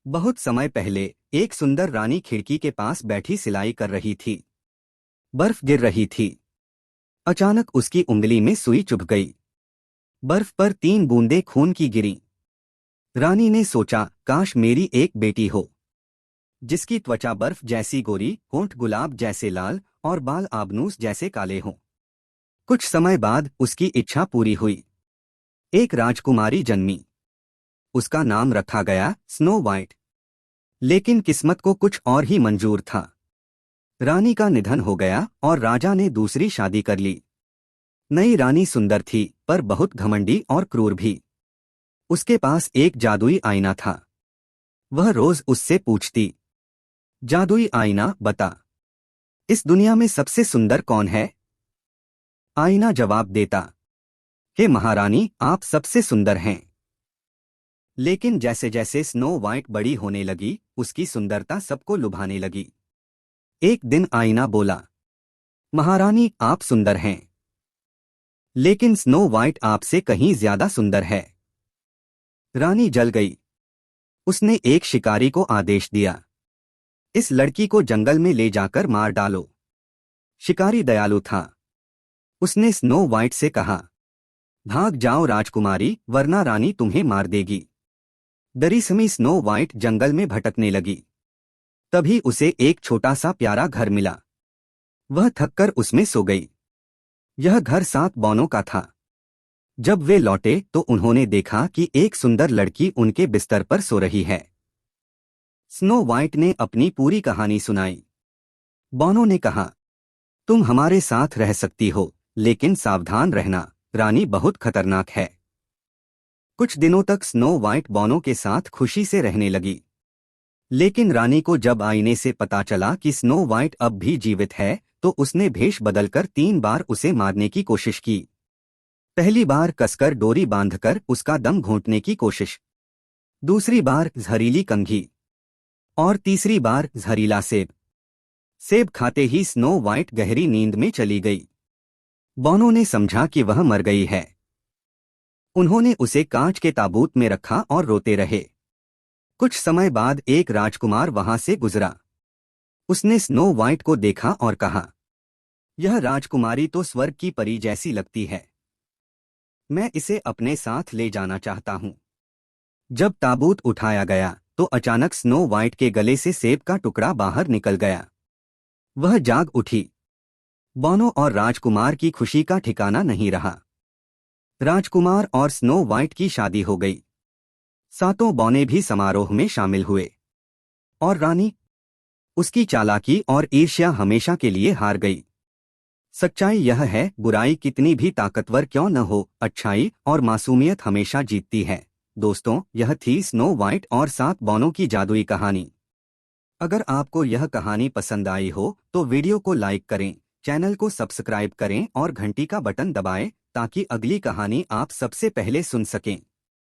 बहुत समय पहले एक सुंदर रानी खिड़की के पास बैठी सिलाई कर रही थी। बर्फ गिर रही थी। अचानक उसकी उंगली में सुई चुभ गई। बर्फ पर 3 बूंदें खून की गिरी। रानी ने सोचा, काश मेरी एक बेटी हो, जिसकी त्वचा बर्फ जैसी गोरी, होंठ गुलाब जैसे लाल और बाल आबनूस जैसे काले हों। कुछ समय बाद उसकी इच्छा पूरी हुई। एक राजकुमारी जन्मी। उसका नाम रखा गया स्नो वाइट। लेकिन किस्मत को कुछ और ही मंजूर था। रानी का निधन हो गया और राजा ने दूसरी शादी कर ली। नई रानी सुंदर थी, पर बहुत घमंडी और क्रूर भी। उसके पास एक जादुई आईना था। वह रोज उससे पूछती, जादुई आईना बता, इस दुनिया में सबसे सुंदर कौन है? आईना जवाब देता, हे महारानी, आप सबसे सुंदर हैं। लेकिन जैसे जैसे स्नो वाइट बड़ी होने लगी, उसकी सुंदरता सबको लुभाने लगी। एक दिन आईना बोला, महारानी, आप सुंदर हैं, लेकिन स्नो वाइट आपसे कहीं ज्यादा सुंदर है। रानी जल गई। उसने एक शिकारी को आदेश दिया, इस लड़की को जंगल में ले जाकर मार डालो। शिकारी दयालु था। उसने स्नो वाइट से कहा, भाग जाओ राजकुमारी, वरना रानी तुम्हें मार देगी। डरी समी स्नो वाइट जंगल में भटकने लगी। तभी उसे एक छोटा सा प्यारा घर मिला। वह थककर उसमें सो गई। यह घर 7 बौनों का था। जब वे लौटे तो उन्होंने देखा कि एक सुंदर लड़की उनके बिस्तर पर सो रही है। स्नो वाइट ने अपनी पूरी कहानी सुनाई। बौनों ने कहा, तुम हमारे साथ रह सकती हो, लेकिन सावधान रहना, रानी बहुत खतरनाक है। कुछ दिनों तक स्नो वाइट बौनों के साथ खुशी से रहने लगी। लेकिन रानी को जब आईने से पता चला कि स्नो वाइट अब भी जीवित है, तो उसने भेष बदलकर 3 बार उसे मारने की कोशिश की। पहली बार कसकर डोरी बांधकर उसका दम घोंटने की कोशिश, दूसरी बार जहरीली कंघी और तीसरी बार जहरीला सेब। सेब खाते ही स्नो वाइट गहरी नींद में चली गई। बौनों ने समझा कि वह मर गई है। उन्होंने उसे कांच के ताबूत में रखा और रोते रहे। कुछ समय बाद एक राजकुमार वहां से गुजरा। उसने स्नो वाइट को देखा और कहा, यह राजकुमारी तो स्वर्ग की परी जैसी लगती है। मैं इसे अपने साथ ले जाना चाहता हूं। जब ताबूत उठाया गया तो अचानक स्नो वाइट के गले से सेब का टुकड़ा बाहर निकल गया। वह जाग उठी। बौनों और राजकुमार की खुशी का ठिकाना नहीं रहा। राजकुमार और स्नो वाइट की शादी हो गई। 7 बौने भी समारोह में शामिल हुए। और रानी, उसकी चालाकी और ईर्ष्या हमेशा के लिए हार गई। सच्चाई यह है, बुराई कितनी भी ताकतवर क्यों न हो, अच्छाई और मासूमियत हमेशा जीतती है। दोस्तों, यह थी स्नो वाइट और 7 बौनों की जादुई कहानी। अगर आपको यह कहानी पसंद आई हो तो वीडियो को लाइक करें, चैनल को सब्सक्राइब करें और घंटी का बटन दबाएं, ताकि अगली कहानी आप सबसे पहले सुन सकें।